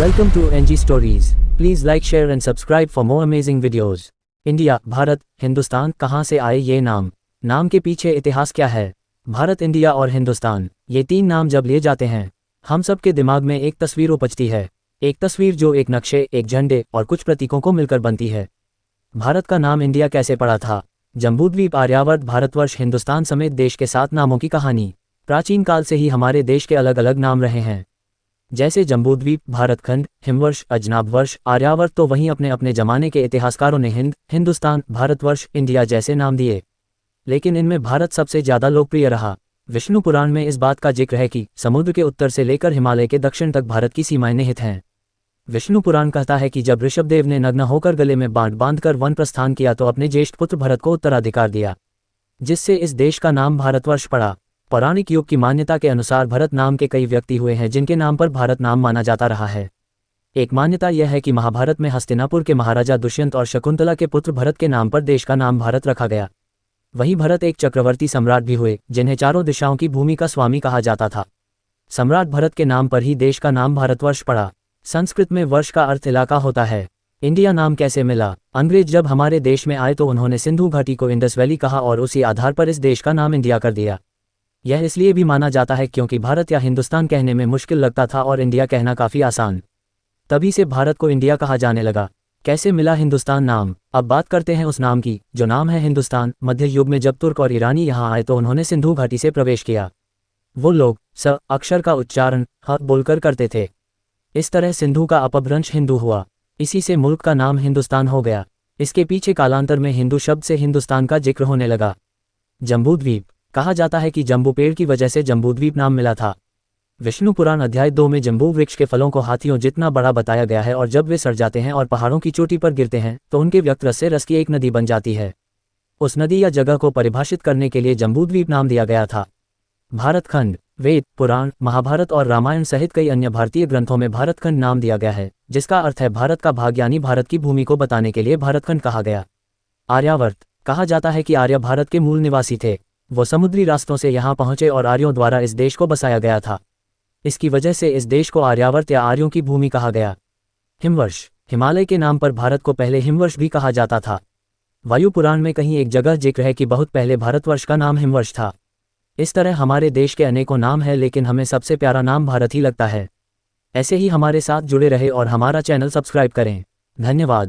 Welcome to NG Stories. Please like, share and subscribe for more amazing videos. India, Bharat, Hindustan, कहाँ से आए ये नाम? नाम के पीछे इतिहास क्या है? भारत, इंडिया और हिंदुस्तान, ये तीन नाम जब लिए जाते हैं, हम सब के दिमाग में एक तस्वीर उपजती है। एक तस्वीर जो एक नक्शे, एक झंडे और कुछ प्रतीकों को मिलकर बनती है। भारत का नाम इंडिया कैसे पड़ा था? जम्बूद्वीप, आर्यावर्त, भारतवर्ष, हिंदुस्तान समेत देश के 7 नामों की कहानी। प्राचीन काल से ही हमारे देश के अलग अलग नाम रहे हैं, जैसे जम्बूद्वीप, भारतखंड, हिमवर्ष, अजनाबवर्ष, आर्यावर्त, तो वहीं अपने अपने जमाने के इतिहासकारों ने हिंद, हिंदुस्तान, भारतवर्ष, इंडिया जैसे नाम दिए, लेकिन इनमें भारत सबसे ज़्यादा लोकप्रिय रहा। विष्णु पुराण में इस बात का जिक्र है कि समुद्र के उत्तर से लेकर हिमालय के दक्षिण तक भारत की सीमाएं निहित हैं। विष्णु पुराण कहता है कि जब ऋषभदेव ने नग्न होकर गले में बांध बांधकर वन प्रस्थान किया तो अपने ज्येष्ठ पुत्र भरत को उत्तराधिकार दिया, जिससे इस देश का नाम भारतवर्ष पड़ा। पौराणिक युग की मान्यता के अनुसार भरत नाम के कई व्यक्ति हुए हैं जिनके नाम पर भारत नाम माना जाता रहा है। एक मान्यता यह है कि महाभारत में हस्तिनापुर के महाराजा दुष्यंत और शकुंतला के पुत्र भरत के नाम पर देश का नाम भारत रखा गया। वहीं भरत एक चक्रवर्ती सम्राट भी हुए जिन्हें चारों दिशाओं की भूमि का स्वामी कहा जाता था। सम्राट भरत के नाम पर ही देश का नाम भारतवर्ष पड़ा। संस्कृत में वर्ष का अर्थ इलाका होता है। इंडिया नाम कैसे मिला? अंग्रेज जब हमारे देश में आए तो उन्होंने सिंधु घाटी को इंडस वैली कहा और उसी आधार पर इस देश का नाम इंडिया कर दिया। यह इसलिए भी माना जाता है क्योंकि भारत या हिंदुस्तान कहने में मुश्किल लगता था और इंडिया कहना काफ़ी आसान। तभी से भारत को इंडिया कहा जाने लगा। कैसे मिला हिंदुस्तान नाम? अब बात करते हैं उस नाम की जो नाम है हिंदुस्तान। मध्य युग में जब तुर्क और ईरानी यहाँ आए तो उन्होंने सिंधु घाटी से प्रवेश किया। वो लोग स अक्षर का उच्चारण ह बोलकर करते थे। इस तरह सिंधु का अपभ्रंश हिंदू हुआ। इसी से मुल्क का नाम हिंदुस्तान हो गया। इसके पीछे कालांतर में हिंदू शब्द से हिंदुस्तान का जिक्र होने लगा। जम्बूद्वीप, कहा जाता है कि जम्बू पेड़ की वजह से जम्बूद्वीप नाम मिला था। विष्णु पुराण अध्याय 2 में जम्बू वृक्ष के फलों को हाथियों जितना बड़ा बताया गया है और जब वे सड़ जाते हैं और पहाड़ों की चोटी पर गिरते हैं तो उनके व्यक्त रस से रस की एक नदी बन जाती है। उस नदी या जगह को परिभाषित करने के लिए जम्बूद्वीप नाम दिया गया था। भारतखंड, वेद, पुराण, महाभारत और रामायण सहित कई अन्य भारतीय ग्रंथों में भारतखंड नाम दिया गया है, जिसका अर्थ है भारत का भाग, यानी भारत की भूमि को बताने के लिए भारतखंड कहा गया। आर्यावर्त, कहा जाता है कि आर्य भारत के मूल निवासी थे। वो समुद्री रास्तों से यहाँ पहुँचे और आर्यों द्वारा इस देश को बसाया गया था। इसकी वजह से इस देश को आर्यावर्त या आर्यों की भूमि कहा गया। हिमवर्ष, हिमालय के नाम पर भारत को पहले हिमवर्ष भी कहा जाता था। वायु पुराण में कहीं एक जगह जिक्र है कि बहुत पहले भारतवर्ष का नाम हिमवर्ष था। इस तरह हमारे देश के अनेकों नाम हैं, लेकिन हमें सबसे प्यारा नाम भारत ही लगता है। ऐसे ही हमारे साथ जुड़े रहे और हमारा चैनल सब्सक्राइब करें। धन्यवाद।